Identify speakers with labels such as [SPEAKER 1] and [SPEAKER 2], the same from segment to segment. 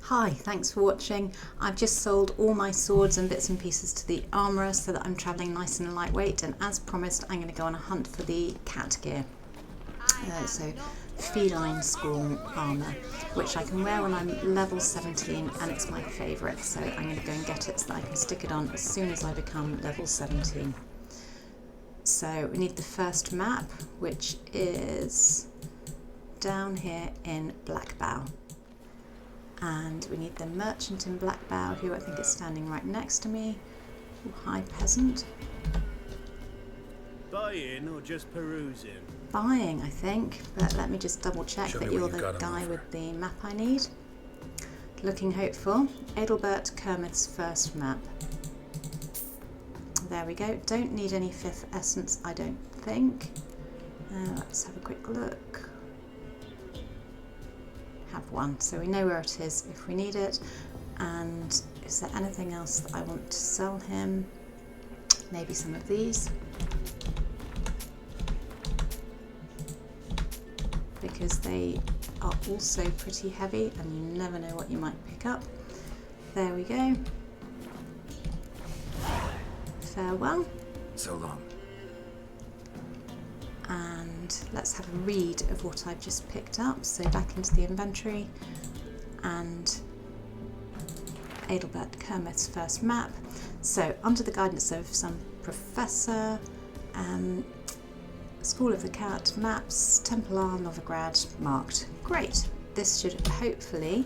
[SPEAKER 1] Hi, thanks for watching. I've just sold all my swords and bits and pieces to the armourer so that I'm travelling nice and lightweight, and as promised I'm going to go on a hunt for the cat gear. So Feline School armour, which I can wear when I'm level 17 and it's my favourite, so I'm going to go and get it so that I can stick it on as soon as I become level 17. So we need the first map, which is down here in Blackbow. And we need the merchant in Blackbow, who I think is standing right next to me. Ooh, hi, peasant.
[SPEAKER 2] Buying or just perusing?
[SPEAKER 1] Buying, I think, but let me just double check that you're the guy with the map I need. Looking hopeful. Adalbert Kermith's first map. There we go. Don't need any 5th essence, I don't think. Let's have a quick look. Have one, so we know where it is if we need it. And is there anything else that I want to sell him? Maybe some of these, because they are also pretty heavy and you never know what you might pick up. There we go. Farewell.
[SPEAKER 3] So long.
[SPEAKER 1] And let's have a read of what I've just picked up. So back into the inventory, and Adalbert Kermith's first map. So under the guidance of some professor, School of the Cat, maps, Templar, Novigrad, marked. Great. This should hopefully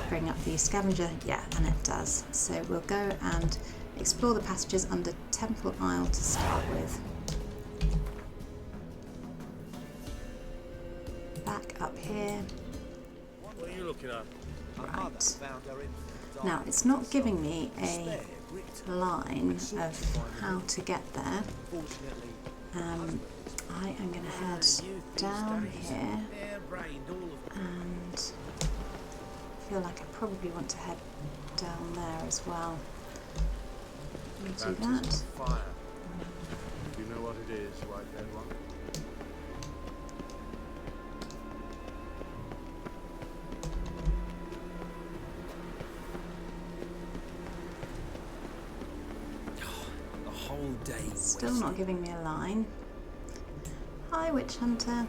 [SPEAKER 1] bring up the scavenger. Yeah, and it does. So we'll go and explore the passages under Temple Isle to start with. Back up here.
[SPEAKER 2] What are you looking at?
[SPEAKER 1] Right. Now it's not giving me a line of how to get there. I am going to head down here and feel like I probably want to head down there as well. Let me do that.
[SPEAKER 2] Do you know what it is, white-haired one?
[SPEAKER 1] Still not giving me a line. Hi, witch hunter.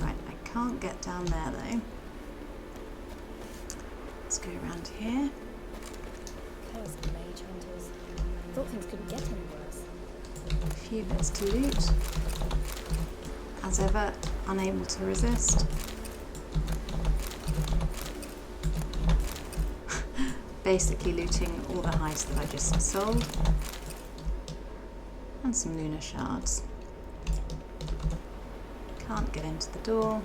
[SPEAKER 1] Right, I can't get down there though. Let's go around here.
[SPEAKER 4] Chaos and mage hunters. Thought things couldn't get any worse.
[SPEAKER 1] A few bits to loot. As ever, unable to resist. Basically looting all the hides that I just sold. And some lunar shards. Can't get into the door.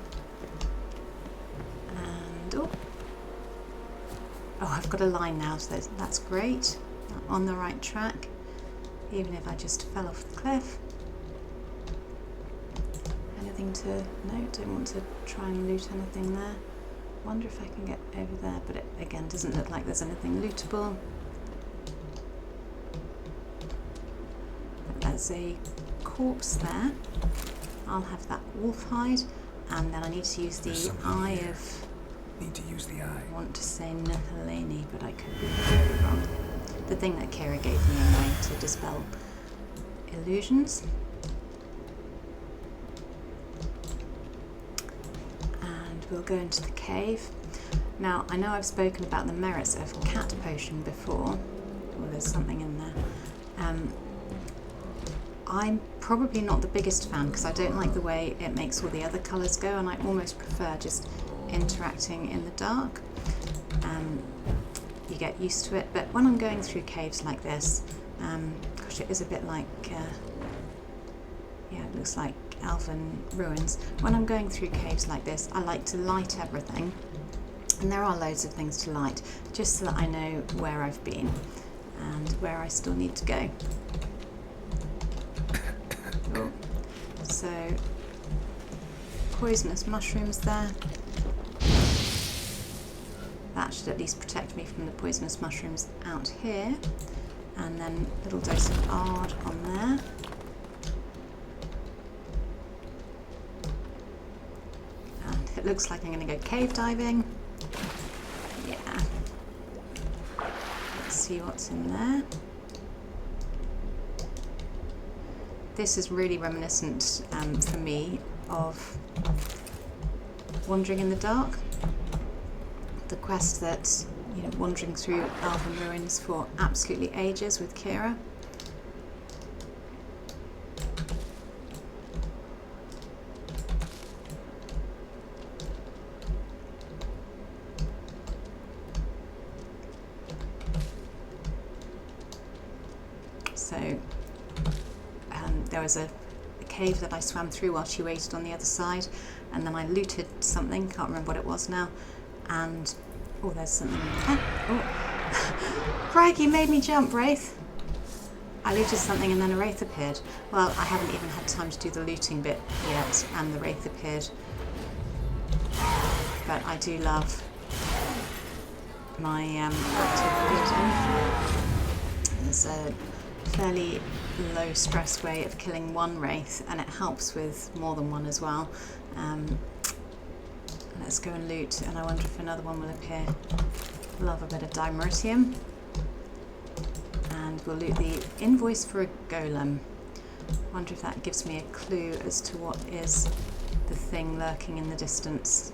[SPEAKER 1] And oh, I've got a line now, so that's great. I'm on the right track, even if I just fell off the cliff. Anything to... no, don't want to try and loot anything there. Wonder if I can get over there, but it again doesn't look like there's anything lootable. But there's a corpse there. I'll have that wolf hide, and then I need to use the eye of...
[SPEAKER 3] Need to use the eye.
[SPEAKER 1] I want to say Nehelene, but I could be very wrong. The thing that Kira gave me anyway to dispel illusions. We'll go into the cave. Now, I know I've spoken about the merits of cat potion before. Oh, there's something in there. I'm probably not the biggest fan because I don't like the way it makes all the other colours go, and I almost prefer just interacting in the dark. You get used to it, but when I'm going through caves like this, gosh, it is a bit like, yeah, it looks like elven ruins. When I'm going through caves like this, I like to light everything, and there are loads of things to light, just so that I know where I've been and where I still need to go. Oh. So, poisonous mushrooms there. That should at least protect me from the poisonous mushrooms out here, and then a little dose of ard on there. It looks like I'm going to go cave diving. Yeah. Let's see what's in there. This is really reminiscent for me of Wandering in the Dark. The quest that, you know, wandering through elven ruins for absolutely ages with Kira. So there was a cave that I swam through while she waited on the other side, and then I looted something, can't remember what it was now, and oh, there's something. Oh. Crikey, made me jump, Wraith. I looted something and then a Wraith appeared. Well, I haven't even had time to do the looting bit yet, and the Wraith appeared. But I do love my active looting. There's a fairly low stress way of killing one Wraith, and it helps with more than one as well. Let's go and loot, and I wonder if another one will appear. Love a bit of dimeritium. And we'll loot the invoice for a golem. Wonder if that gives me a clue as to what is the thing lurking in the distance,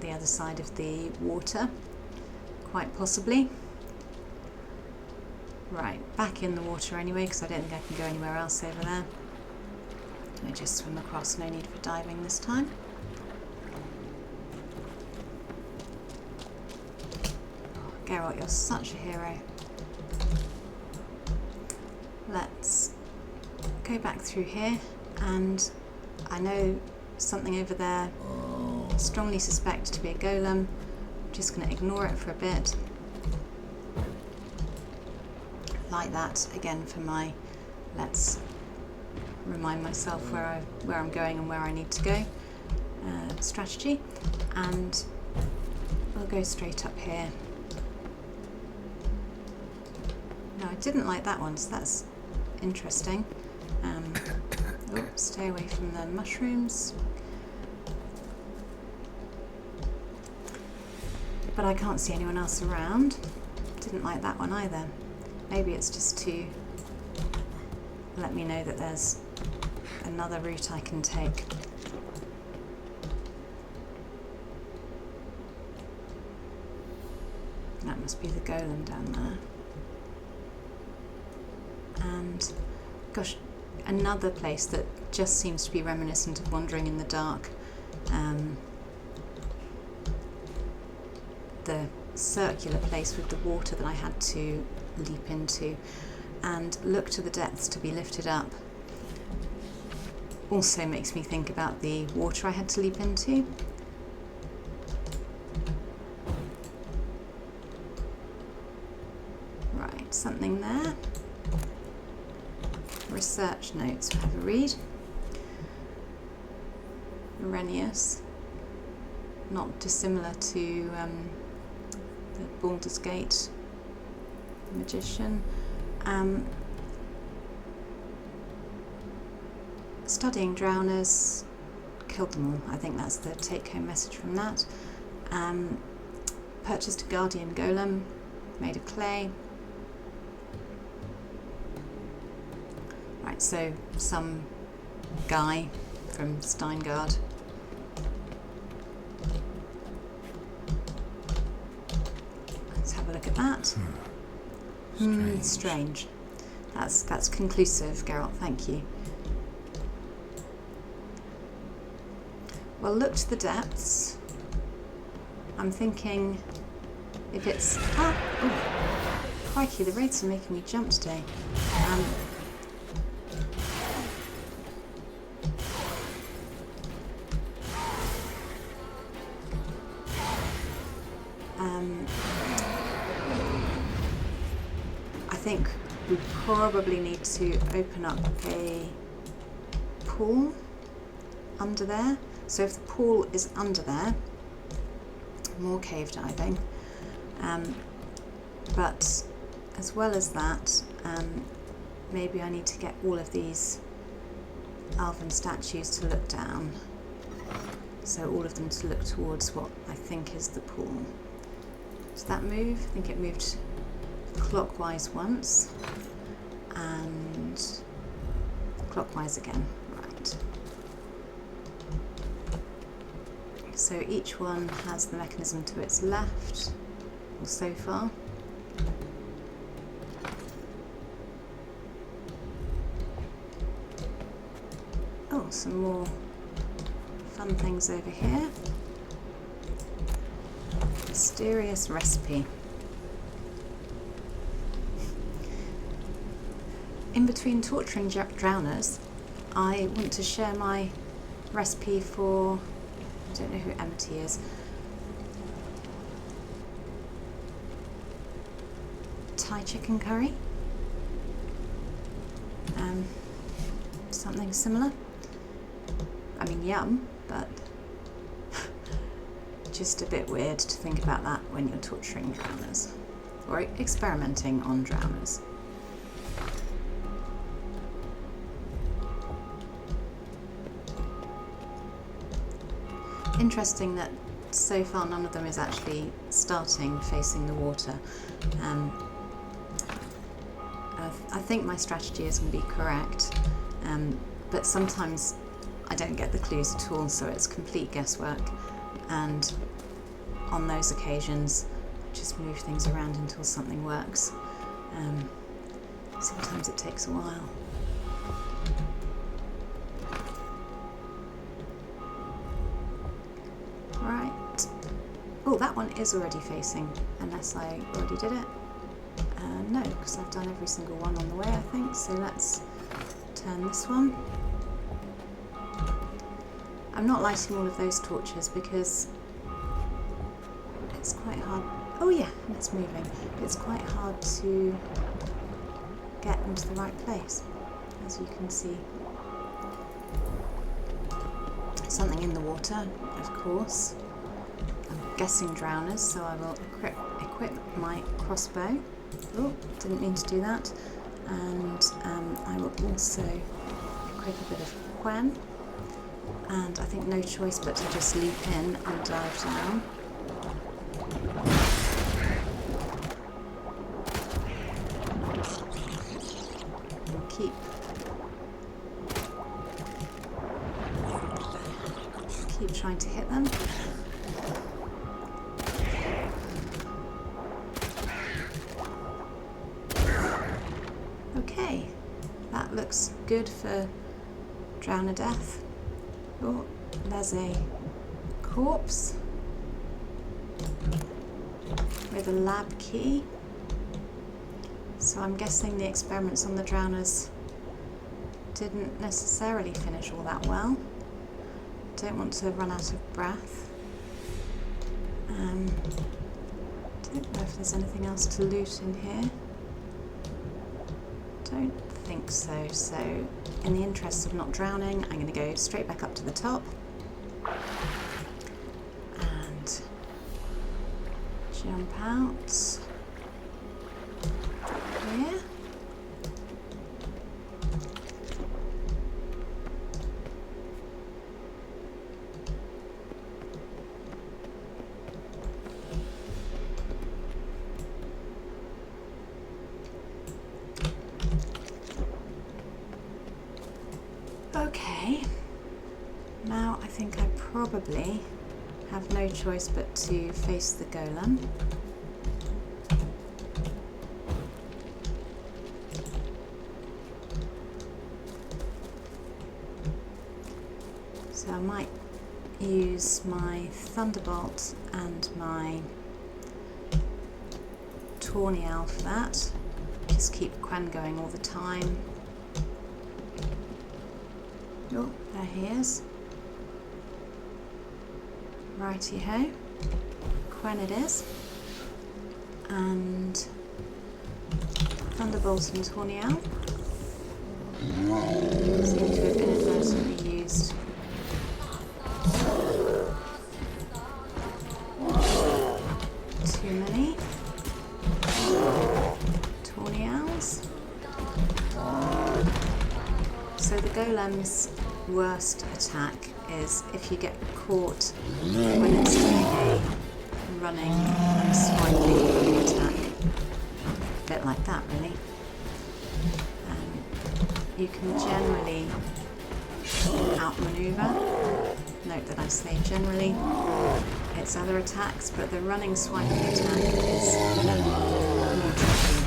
[SPEAKER 1] the other side of the water. Quite possibly. Right, back in the water anyway, because I don't think I can go anywhere else over there. I just swim across, no need for diving this time. Oh, Geralt, you're such a hero. Let's go back through here, and I know something over there. Strongly suspect to be a golem. I'm just going to ignore it for a bit. Like that again for my let's remind myself where I'm going and where I need to go strategy, and we'll go straight up here. No, I didn't like that one, so that's interesting. Stay away from the mushrooms. But I can't see anyone else around. Didn't like that one either. Maybe it's just to let me know that there's another route I can take. That must be the golem down there. And gosh, another place that just seems to be reminiscent of Wandering in the Dark. The circular place with the water that I had to leap into and look to the depths to be lifted up. Also makes me think about the water I had to leap into. Right, something there. Research notes, we'll have a read. Renius, not dissimilar to the Baldur's Gate magician. Studying drowners, killed them all. I think that's the take-home message from that. Purchased a guardian golem, made of clay. Right, so some guy from Steingard. Let's have a look at that. Strange. That's conclusive, Geralt, thank you. Well, look to the depths. I'm thinking if it's... crikey, the wraiths are making me jump today. I think we probably need to open up a pool under there. So if the pool is under there, more cave diving. But as well as that, maybe I need to get all of these elven statues to look down. So all of them to look towards what I think is the pool. Does that move? I think it moved clockwise once and clockwise again. Right. So each one has the mechanism to its left, or so far. Oh, some more fun things over here. Mysterious recipe. In between torturing drowners, I want to share my recipe for, I don't know who Amity is. Thai chicken curry. Something similar. I mean, yum, but just a bit weird to think about that when you're torturing drowners or experimenting on drowners. Interesting that so far none of them is actually starting facing the water. I think my strategy is going to be correct, but sometimes I don't get the clues at all, so it's complete guesswork, and on those occasions I just move things around until something works. Sometimes it takes a while. Right. Oh, that one is already facing, unless I already did it. No, because I've done every single one on the way, I think, so let's turn this one. I'm not lighting all of those torches because it's quite hard. Oh yeah, it's moving. It's quite hard to get into the right place, as you can see. Something in the water, of course. I'm guessing drowners, so I will equip my crossbow. Oh, didn't mean to do that. And I will also equip a bit of quen. And I think no choice but to just leap in and dive down. And keep trying to hit them. Okay, that looks good for drowner death. Oh, there's a corpse with a lab key. So I'm guessing the experiments on the drowners didn't necessarily finish all that well. Don't want to run out of breath. Don't know if there's anything else to loot in here. Don't think so. So in the interest of not drowning, I'm going to go straight back up to the top and jump out here. Okay, now I think I probably have no choice but to face the golem. So I might use my thunderbolt and my tawny owl for that. Just keep quen going all the time. Oh, there he is. Righty-ho. Quen it is. And thunderbolt and tawny owl seem to have inadvertently used. Too many tawny owls. So the golem's worst attack is if you get caught when it's doing a running and swiping attack, a bit like that really, you can generally outmaneuver. Note that I say generally, it's other attacks, but the running swiping attack is more tricky.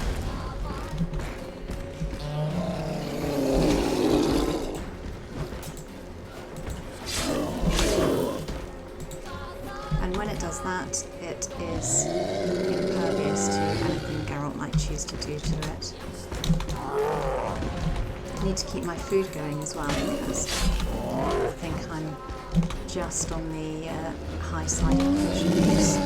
[SPEAKER 1] And when it does that, it is impervious to anything Geralt might choose to do to it. I need to keep my food going as well because I think I'm just on the high side of potion use.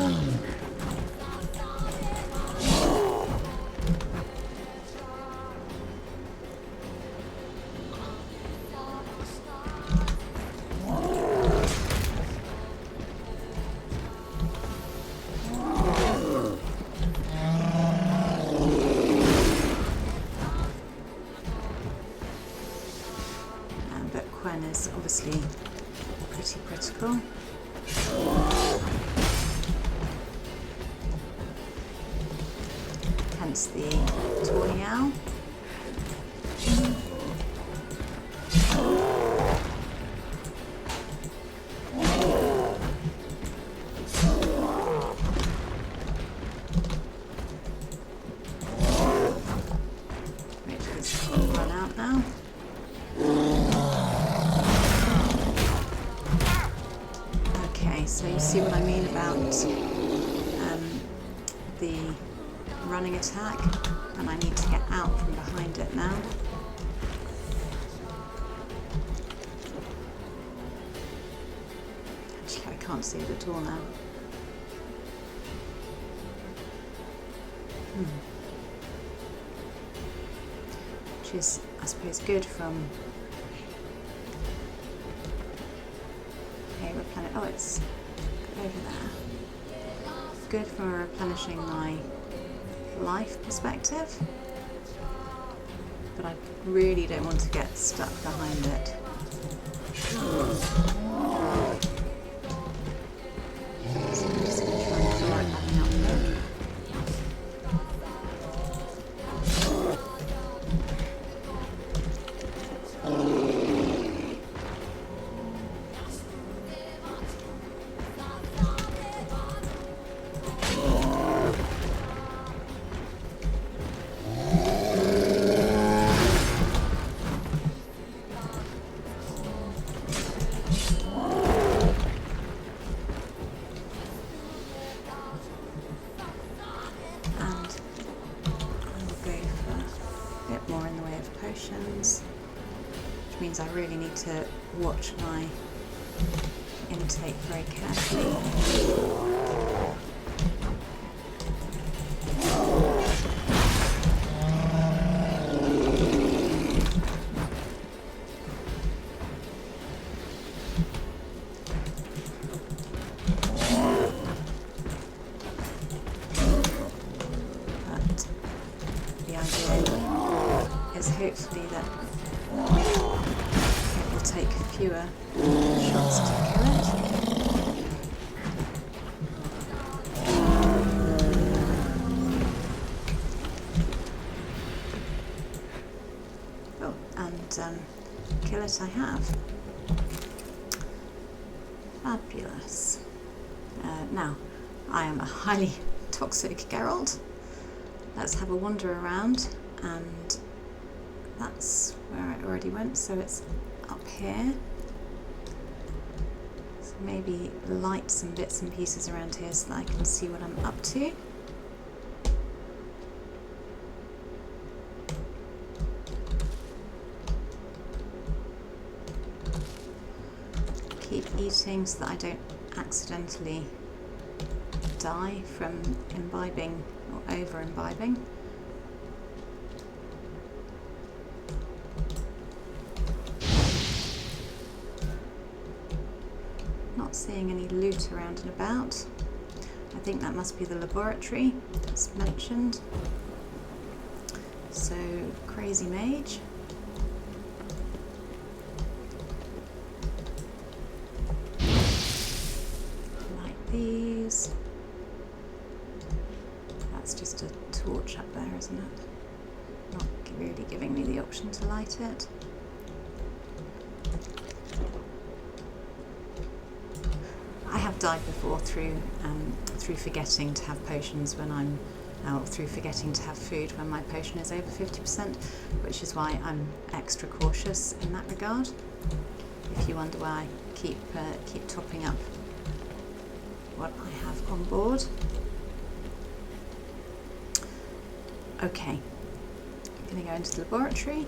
[SPEAKER 1] Is obviously pretty critical. Hence the tawny owl. Which has run out now. So you see what I mean about the running attack, and I need to get out from behind it now. Actually, I can't see it at all now. Which is, I suppose, good from... Okay, replenish. Oh, it's over there. Good for replenishing my life perspective, but I really don't want to get stuck behind it. So I'm just going to try and draw it back out there. Which means I really need to watch my intake very carefully. But the idea is hopefully that it will take fewer shots to kill it. Oh, and kill it I have. Fabulous. Now, I am a highly toxic Geralt. Let's have a wander around, and that's where I already went, so it's up here. So maybe light some bits and pieces around here so that I can see what I'm up to. Keep eating so that I don't accidentally die from imbibing or over imbibing. Not seeing any loot around and about. I think that must be the laboratory that's mentioned. So, crazy mage. those. That's just a torch up there, isn't it? Not really giving me the option to light it. I have died before through forgetting to have potions when I'm through forgetting to have food when my potion is over 50%, which is why I'm extra cautious in that regard. If you wonder why I keep topping up what I have on board. Okay, I'm going to go into the laboratory.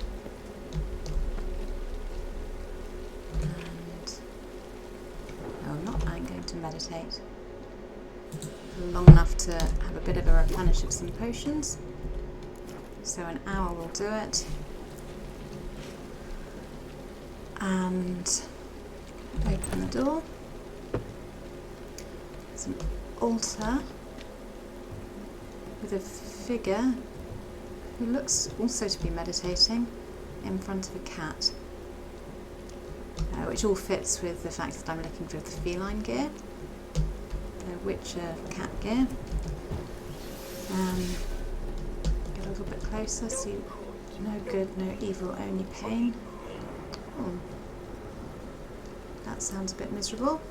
[SPEAKER 1] And I'm going to meditate long enough to have a bit of a replenish of some potions. So an hour will do it. And open the door. There's an altar with a figure who looks also to be meditating in front of a cat, which all fits with the fact that I'm looking for the feline gear, the Witcher cat gear. Get a little bit closer, see no good, no evil, only pain. Oh, that sounds a bit miserable.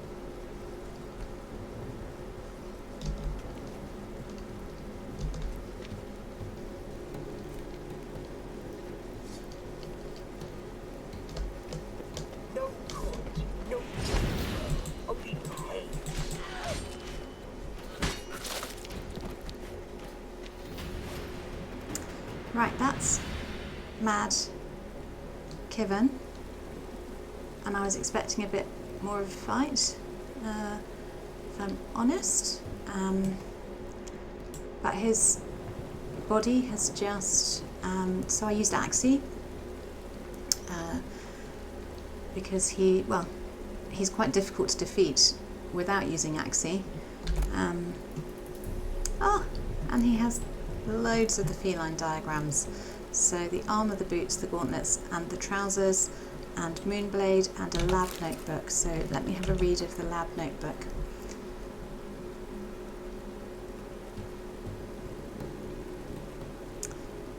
[SPEAKER 1] Right, that's Mad Kiyan, and I was expecting a bit more of a fight, if I'm honest, but his body has just, so I used Axie, because he's quite difficult to defeat without using Axie, and he has loads of the feline diagrams, so the armour, the boots, the gauntlets and the trousers, and Moonblade, and a lab notebook. So let me have a read of the lab notebook.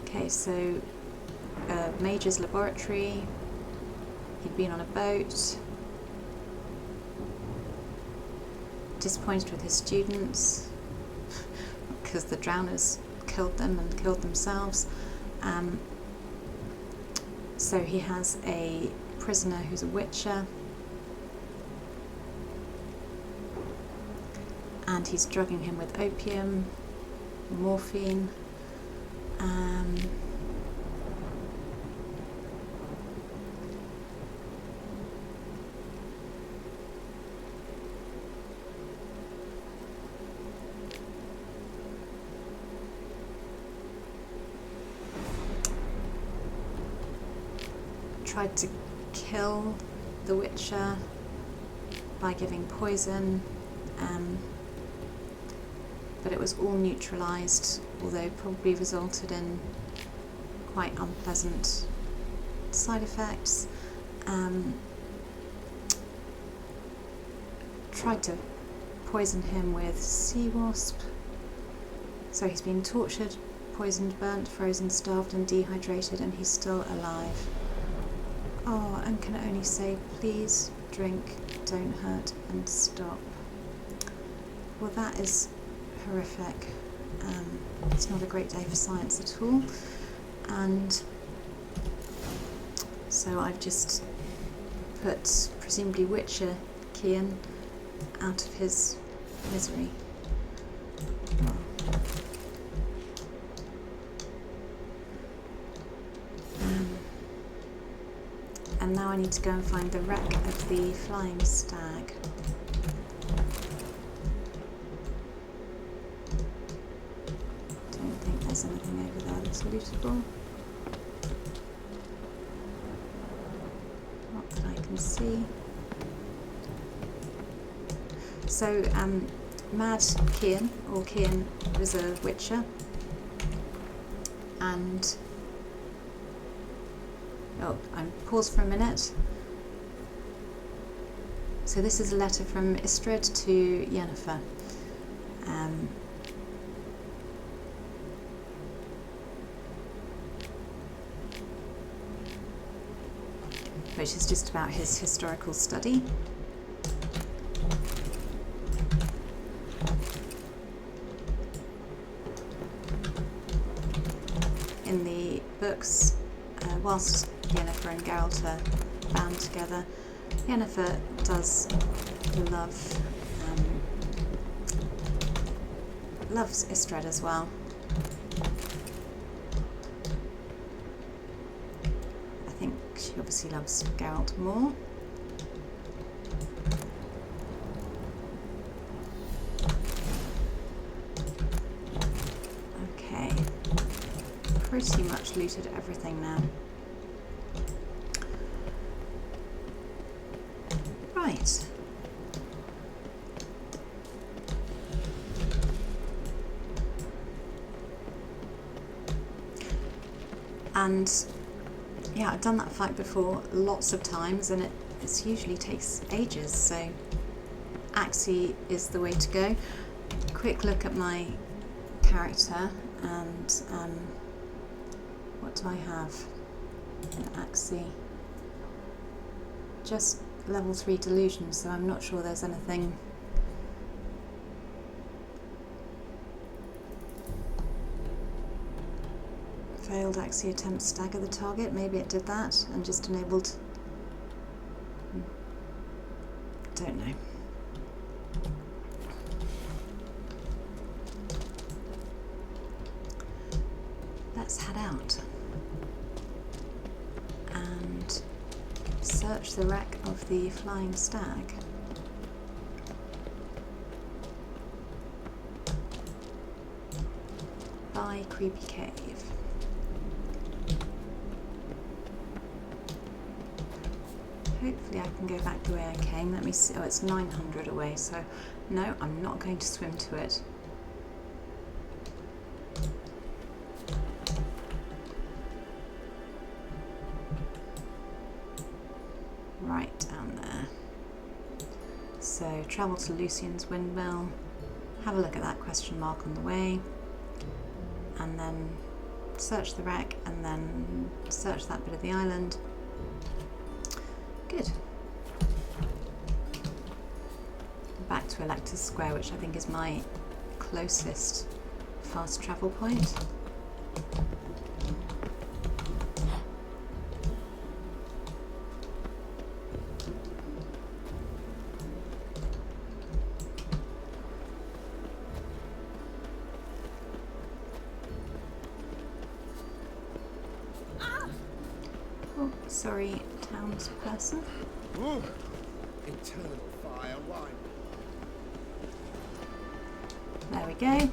[SPEAKER 1] Okay, so Major's laboratory, he'd been on a boat, disappointed with his students because the drowners killed them and killed themselves. So he has a prisoner who's a witcher, and he's drugging him with opium, morphine, tried to kill the Witcher by giving poison, but it was all neutralised, although probably resulted in quite unpleasant side effects. Tried to poison him with sea wasp, so he's been tortured, poisoned, burnt, frozen, starved and dehydrated, and he's still alive. Oh, and can only say, please drink, don't hurt, and stop. Well, that is horrific. It's not a great day for science at all. And so I've just put, presumably Witcher Kiyan, out of his misery. And now I need to go and find the wreck of the flying stag. Don't think there's anything over there that's lootable. Not that I can see. So, Mad Kiyan, or Kiyan, was a witcher, and I'm pause for a minute. So this is a letter from Istrid to Yennefer. which is just about his historical study. In the books, whilst Yennefer and Geralt are bound together, Yennefer does loves Istred as well. I think she obviously loves Geralt more. Okay, pretty much looted everything now. Right. And yeah, I've done that fight before lots of times, and it usually takes ages, so Axii is the way to go. Quick look at my character, and what do I have in Axii? Just level 3 delusion, so I'm not sure there's anything. Failed Axii attempt stagger the target. Maybe it did that and just enabled. Don't know. Let's head out and search the wreck of the flying stag. By Creepy Cave. Hopefully I can go back the way I came. Let me see. Oh, it's 900 away, so no, I'm not going to swim to it. Right down there. So travel to Lucian's windmill, have a look at that question mark on the way, and then search the wreck, and then search that bit of the island. Good. Back to Elector's Square, which I think is my closest fast travel point. Oh, sorry, townsperson.
[SPEAKER 2] Ooh. Eternal fire wine.
[SPEAKER 1] There we go.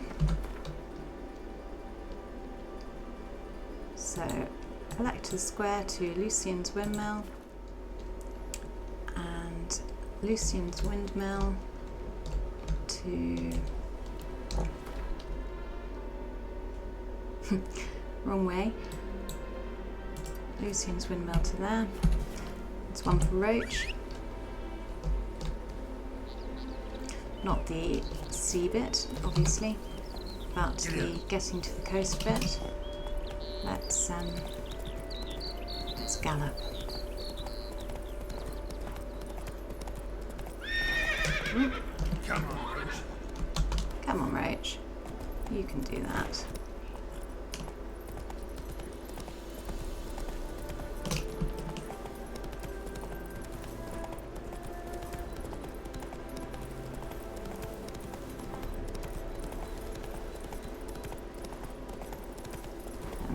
[SPEAKER 1] So, Elector's Square to Lucian's Windmill, and Lucian's Windmill to... wrong way. Lucian's Windmill to there. It's one for Roach. Not the sea bit, obviously, but the getting to the coast bit. Let's gallop.
[SPEAKER 3] Come on, Roach.
[SPEAKER 1] Come on, Roach. You can do that.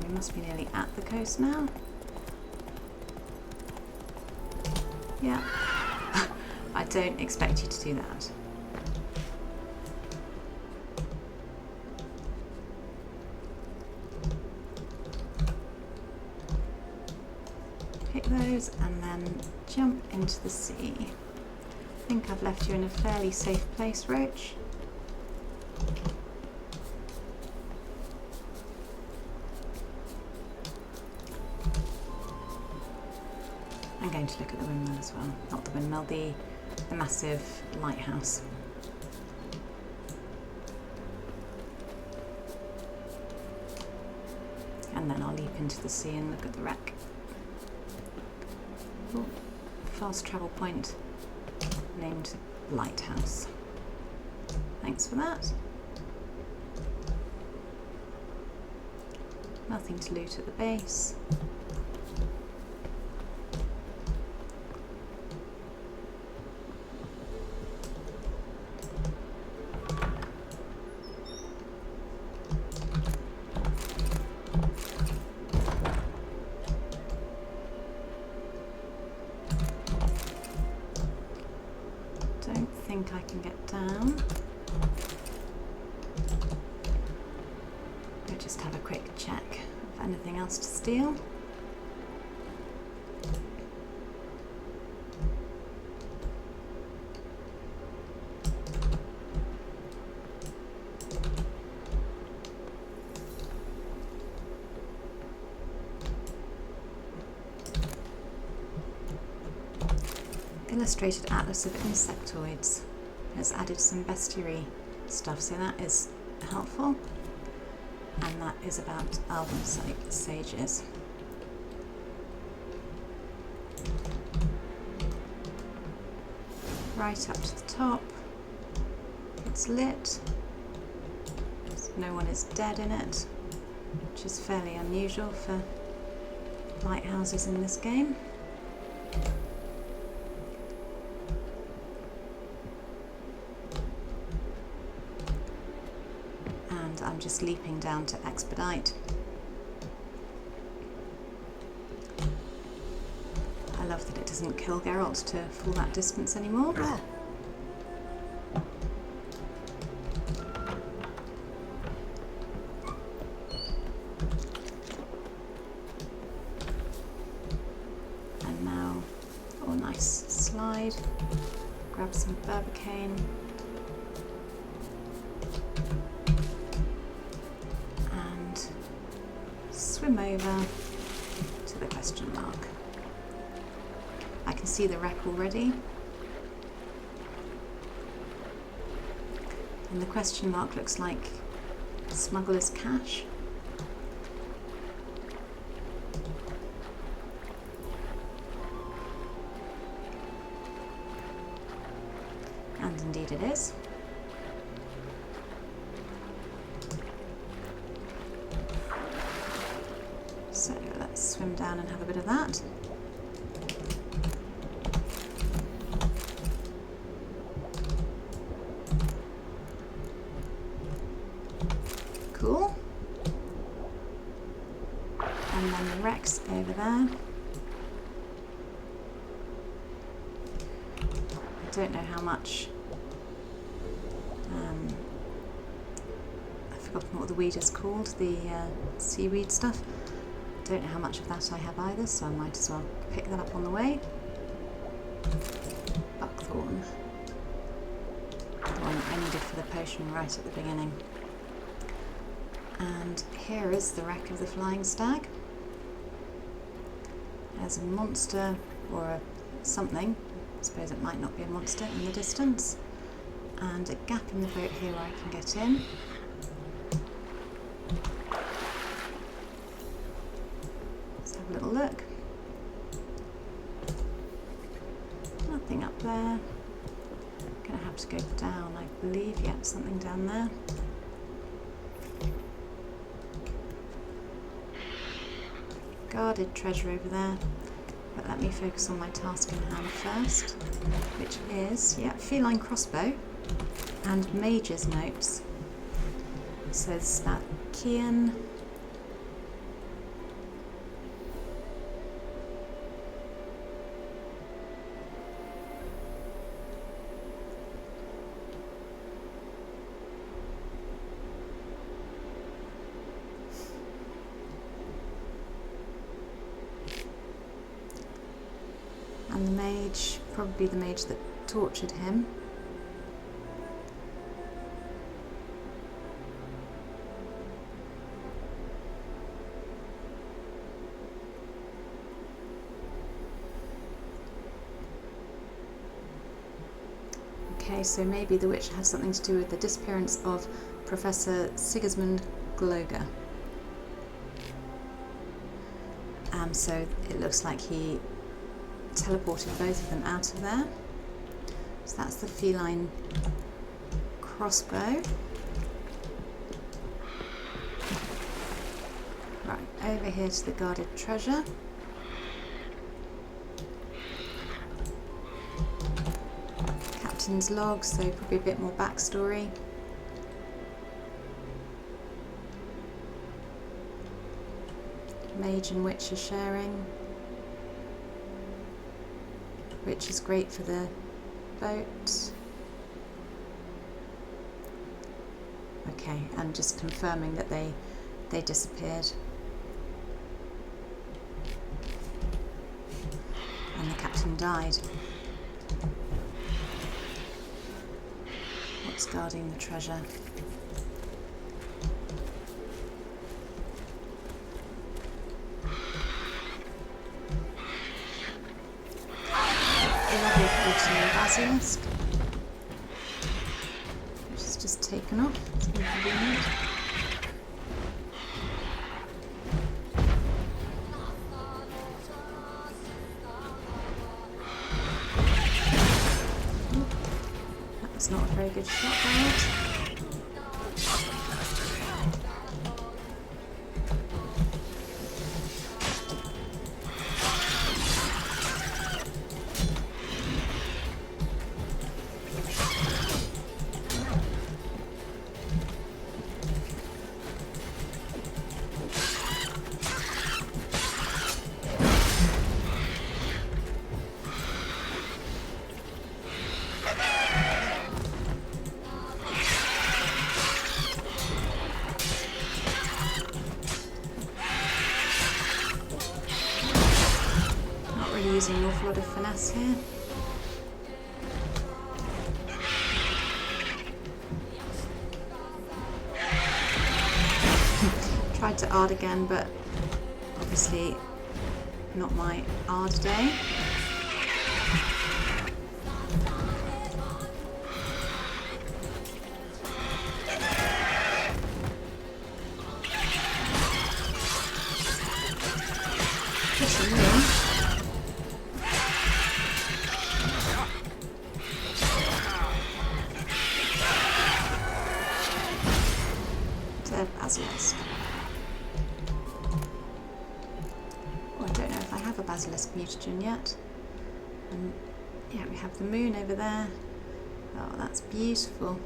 [SPEAKER 1] Must be nearly at the coast now. Yeah. I don't expect you to do that. Pick those and then jump into the sea. I think I've left you in a fairly safe place, Roach. I'm going to look at the windmill as well. Not the windmill, the massive lighthouse. and then I'll leap into the sea and look at the wreck. Ooh, fast travel point named Lighthouse. Thanks for that. Nothing to loot at the base. Don't think I can get down. I'll just have a quick check of anything else to steal. Illustrated Atlas of Insectoids has added some bestiary stuff, so that is helpful, and that is about elven sages. Right up to the top, it's lit, no one is dead in it, which is fairly unusual for lighthouses in this game. I'm just leaping down to expedite. I love that it doesn't kill Geralt to fall that distance anymore. And now, oh nice, slide, grab some Burbacane. Swim over to the question mark. I can see the wreck already. And the question mark looks like smugglers' cache. And indeed it is. So let's swim down and have a bit of that. Cool. And then the wreck's over there. I don't know how much. I've forgotten what the weed is called, the seaweed stuff. Don't know how much of that I have either, so I might as well pick that up on the way. Buckthorn. The one I needed for the potion right at the beginning. And here is the wreck of the Flying Stag. There's a monster, or a something, I suppose it might not be a monster, in the distance. And a gap in the boat here where I can get in. Little look. Nothing up there. Gonna have to go down, I believe. Yeah, something down there. Guarded treasure over there. But let me focus on my task in hand first, which is, yeah, feline crossbow and mage's notes. So it's that Kiyan. And the mage, probably the mage that tortured him. Okay, so maybe the witch has something to do with the disappearance of Professor Sigismund Gloger. So it looks like he teleported both of them out of there. So that's the feline crossbow. Right, over here to the guarded treasure. Captain's log, so probably a bit more backstory. Mage and Witch are sharing, which is great for the boat. Okay, and just confirming that they disappeared. And the captain died. What's guarding the treasure? Basilisk, which is just taken off. It's inconvenient. That was not a very good shot, that. Using an awful lot of finesse here. Tried to ard again, but obviously not my ard day. Basilisk. Oh, I don't know if I have a basilisk mutagen yet. And yeah, we have the moon over there. Oh, that's beautiful.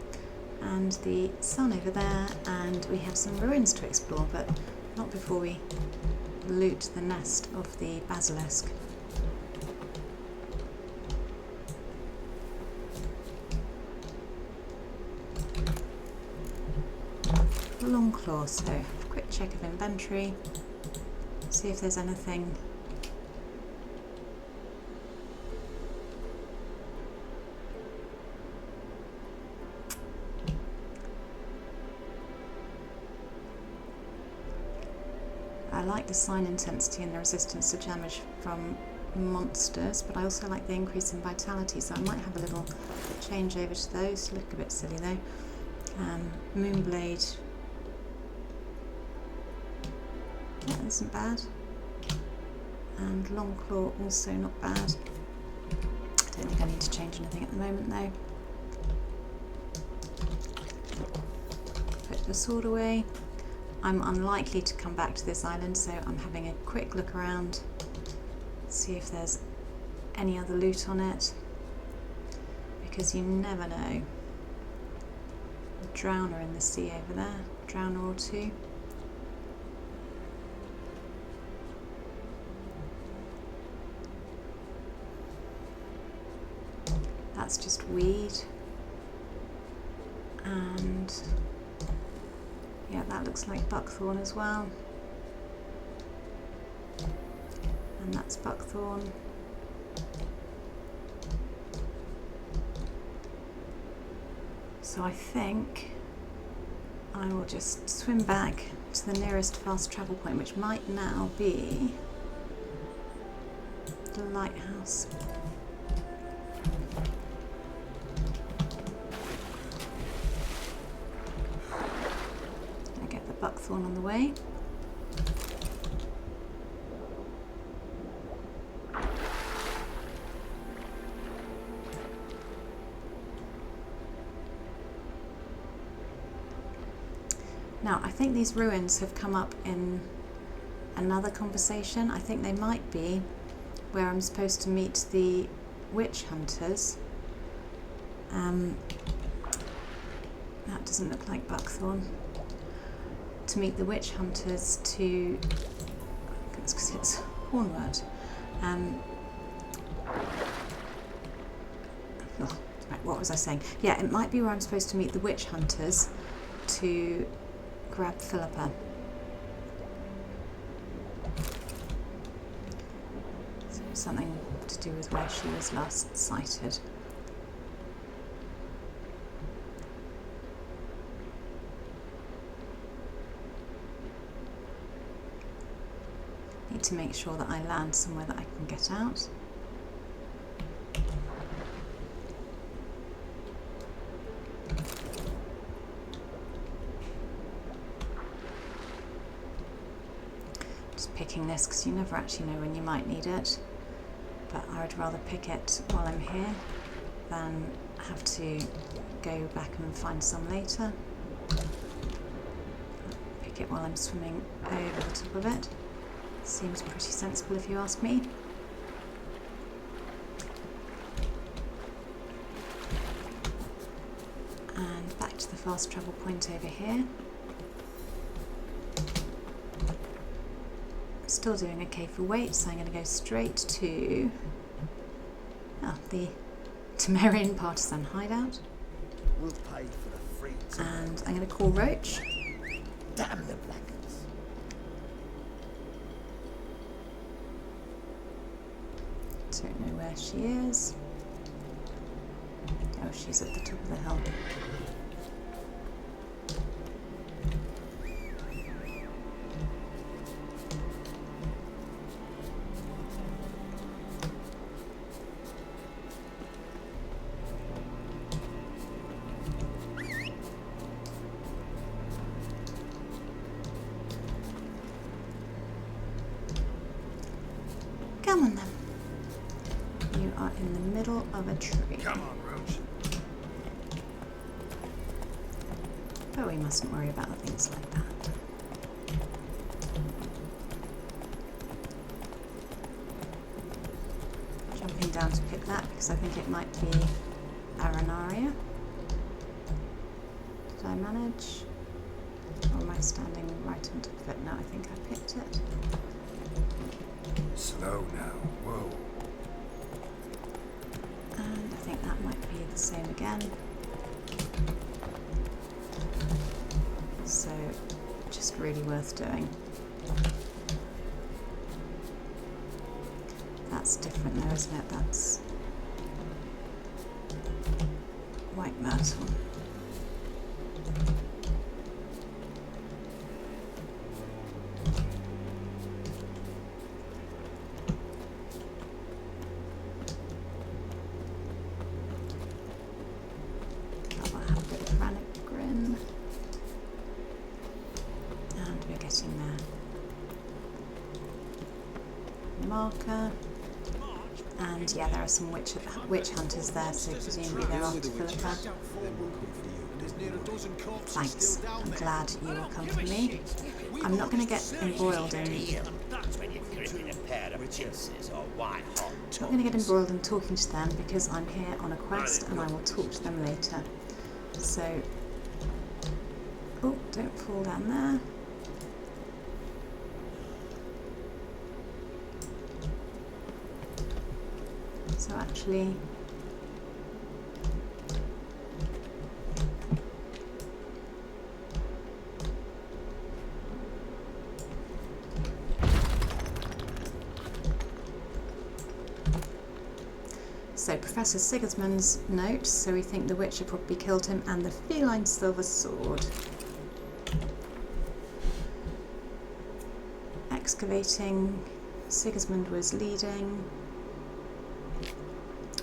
[SPEAKER 1] And the sun over there, and we have some ruins to explore, but not before we loot the nest of the basilisk. Long claw, so quick check of inventory, see if there's anything. I like the sign intensity and the resistance to damage from monsters, but I also like the increase in vitality, so I might have a little change over to those. Look a bit silly though. Moonblade. That isn't bad. And long claw also not bad. I don't think I need to change anything at the moment though. Put the sword away. I'm unlikely to come back to this island, so I'm having a quick look around, see if there's any other loot on it, because you never know. A drowner in the sea over there, drowner or two. That's just weed, and yeah, that looks like buckthorn as well, and that's buckthorn. So I think I will just swim back to the nearest fast travel point, which might now be the lighthouse. Buckthorn on the way. Now, I think these ruins have come up in another conversation. I think they might be where I'm supposed to meet the witch hunters. That doesn't look like buckthorn. To meet the witch hunters to... It's because it's hornwort. Right, what was I saying? Yeah, it might be where I'm supposed to meet the witch hunters to grab Philippa. So something to do with where she was last sighted. Need to make sure that I land somewhere that I can get out. Just picking this because you never actually know when you might need it, but I would rather pick it while I'm here than have to go back and find some later. Pick it while I'm swimming over the top of it. Seems pretty sensible if you ask me. And back to the fast travel point over here. Still doing okay for weight, so I'm going to go straight to the Temerian partisan hideout.
[SPEAKER 3] We'll pay for the free
[SPEAKER 1] And I'm going to call Roach.
[SPEAKER 3] damn the blackers.
[SPEAKER 1] Don't know where she is. Oh, she's at the top of the hill. Come on then. You are in the middle of a tree.
[SPEAKER 3] Come on, Roach.
[SPEAKER 1] But we mustn't worry about things like that. Jumping down to pick that because I think it might be Arenaria. Did I manage? Or am I standing right on top of it? No, I think I picked it.
[SPEAKER 3] Slow now. Whoa.
[SPEAKER 1] And I think that might be the same again. So, just really worth doing. That's different though, isn't it? That's white myrtle. Marker, and yeah, there are some witch hunters there, so presumably they're after Philippa. Thanks, I'm glad you will come for me. I'm not going to get embroiled in talking to them because I'm here on a quest and I will talk to them later. So, oh, don't fall down there. So actually, so Professor Sigismund's note, so we think the Witcher probably killed him, and the feline silver sword. Excavating, Sigismund was leading.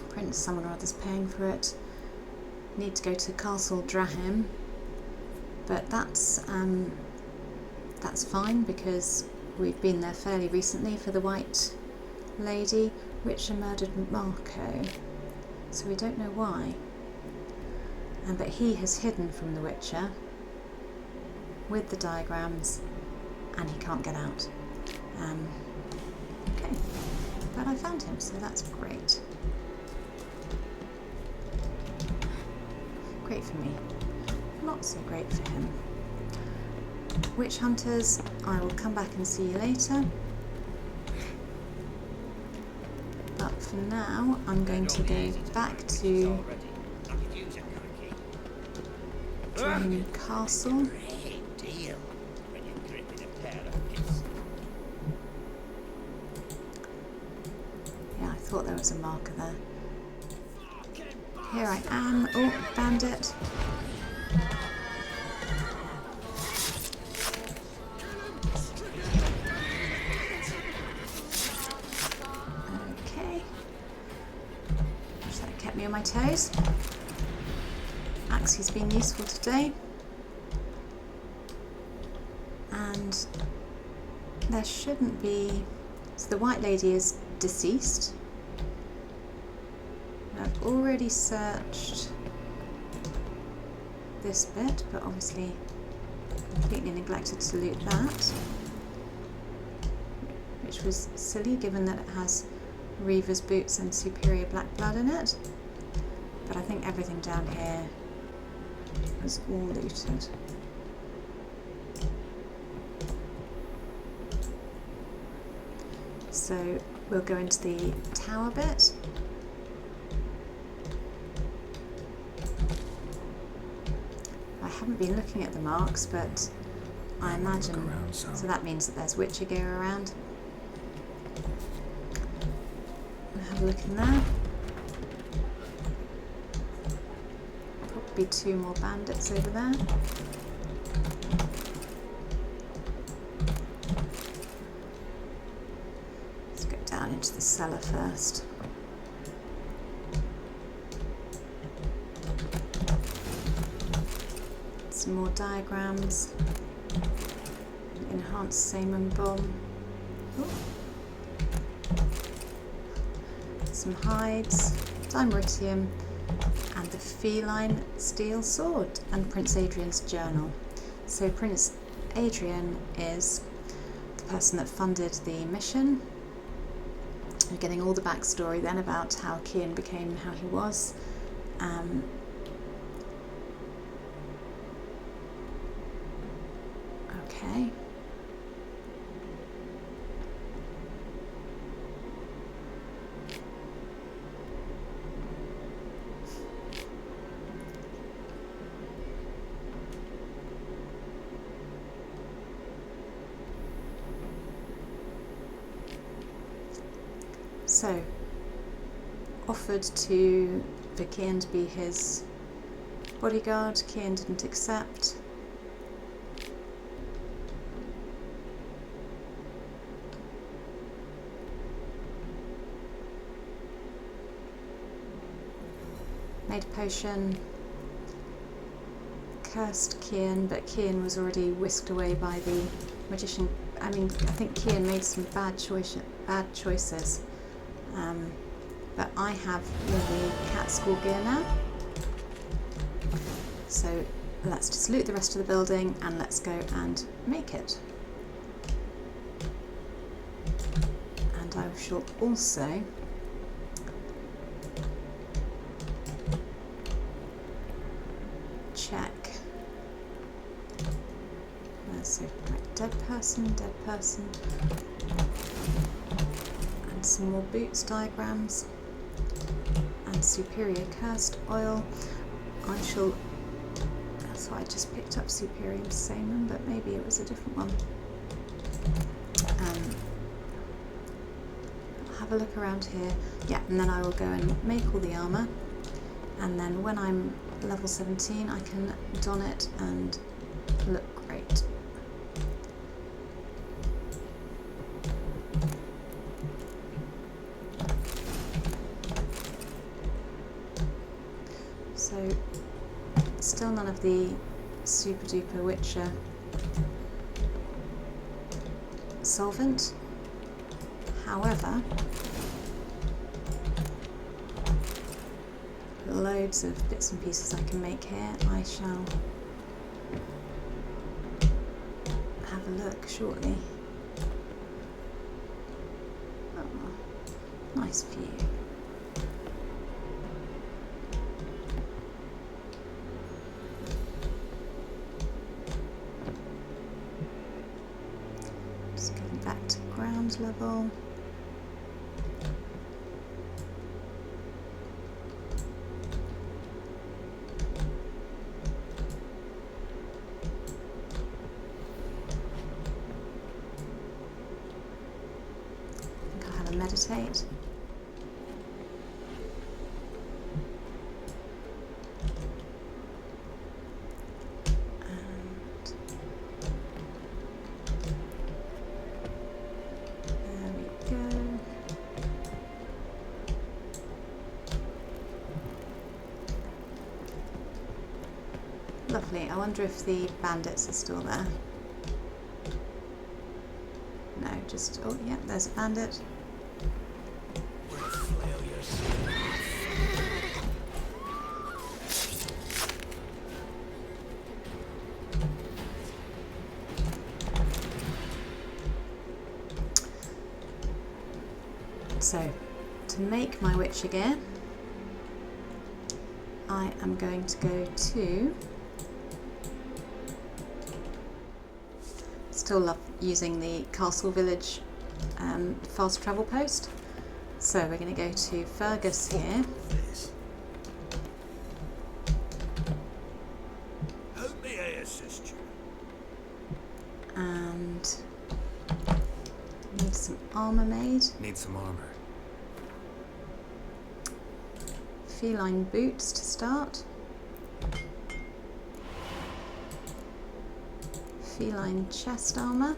[SPEAKER 1] Prince, someone or other's paying for it. Need to go to Castle Drahim, but that's fine because we've been there fairly recently for the White Lady. Witcher murdered Marco, so we don't know why. But he has hidden from the Witcher. with the diagrams, and he can't get out. Okay, but I found him, so that's great. Great for me, not so great for him. Witch hunters, I will come back and see you later. But for now, I'm going to go back to Drahim Castle. Yeah, I thought there was a marker there. Here I am. Oh, bandit. Okay. Wish that kept me on my toes. Axie's been useful today. And there shouldn't be... So the White Lady is deceased. I've already searched this bit, but obviously completely neglected to loot that, which was silly given that it has Reaver's boots and superior black blood in it. But I think everything down here was all looted. So we'll go into the tower bit. I haven't been looking at the marks, but I imagine, so that means that there's Witcher Gear around. I'll have a look in there. Probably 2 more bandits over there. Let's go down into the cellar first. Some more diagrams. Enhanced Salmon Bomb. Ooh. Some hides, Dimeritium, and the Feline Steel Sword, and Prince Adrian's journal. So Prince Adrian is the person that funded the mission. We're getting all the backstory then about how Kiyan became how he was. Okay. So, offered for Kiyan to be his bodyguard. Kiyan didn't accept. Made a potion, cursed Kiyan, but Kiyan was already whisked away by the magician. I mean, I think Kiyan made some bad choices. But I have the cat school gear now. So let's just loot the rest of the building and let's go and make it. And I shall also check. So, right, dead person, and some more boots diagrams, and superior cursed oil. I shall. That's why I just picked up superior salmon, but maybe it was a different one. I'll have a look around here. Yeah, and then I will go and make all the armour, and then when I'm level 17 I can don it and look great. So still none of the super duper Witcher solvent. However, loads of bits and pieces I can make here. I shall perk shortly. Oh, nice view. Just getting back to ground level. Meditate. And there we go. Lovely. I wonder if the bandits are still there. No, just, oh yeah, there's a bandit. So, to make my Witcher Gear, I am going to go to, still love using the castle village fast travel post, so we're going to go to Fergus here.
[SPEAKER 3] How may I assist you?
[SPEAKER 1] And need some armour made.
[SPEAKER 5] Need some armor.
[SPEAKER 1] Feline boots to start. Feline chest armour.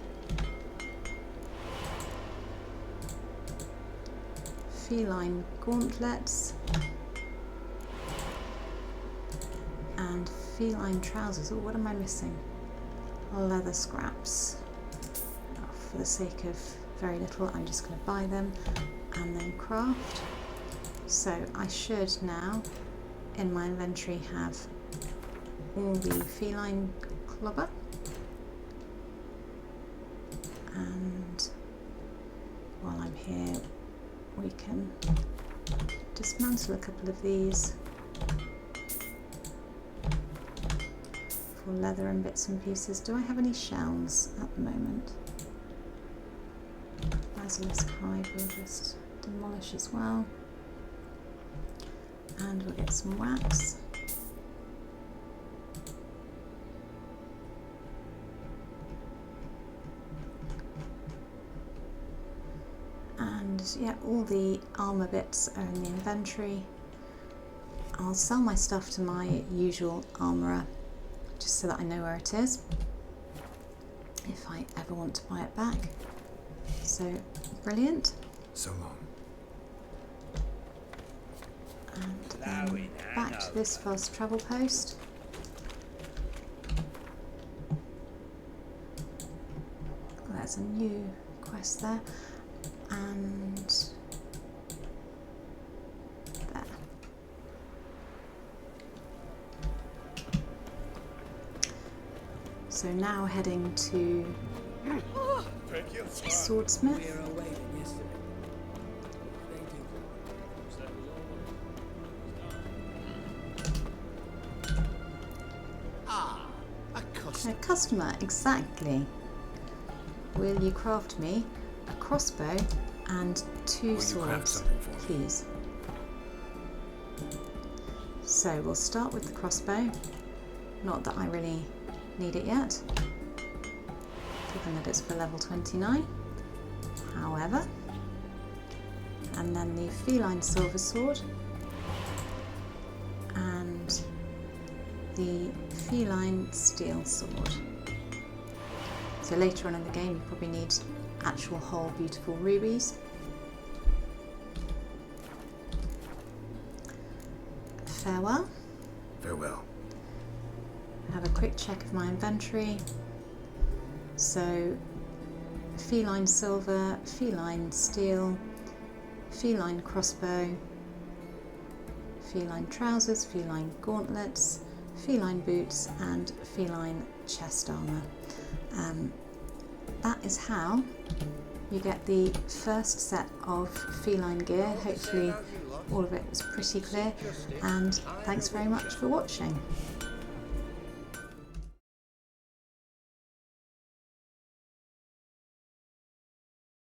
[SPEAKER 1] Feline gauntlets. And feline trousers. Oh, what am I missing? Leather scraps. Oh, for the sake of very little, I'm just going to buy them and then craft. So I should now, in my inventory, have all the feline clobber, and while I'm here we can dismantle a couple of these for leather and bits and pieces. Do I have any shells at the moment? Basilisk hide we'll just demolish as well. And we'll get some wax. And yeah, all the armour bits are in the inventory. I'll sell my stuff to my usual armourer just so that I know where it is if I ever want to buy it back. So brilliant.
[SPEAKER 5] So long.
[SPEAKER 1] And then back to this fast travel post. There's a new quest there, and there. So now heading to Swordsmith. A customer, exactly. Will you craft me a crossbow and two swords, please? So we'll start with the crossbow. Not that I really need it yet, given that it's for level 29. However, and then the feline silver sword and the feline steel sword. So later on in the game you probably need actual whole beautiful rubies. Farewell.
[SPEAKER 5] Farewell.
[SPEAKER 1] Have a quick check of my inventory. So feline silver, feline steel, feline crossbow, feline trousers, feline gauntlets, feline boots and feline chest armour. that is how you get the first set of feline gear. Hopefully all of it was pretty clear, and thanks very much for watching.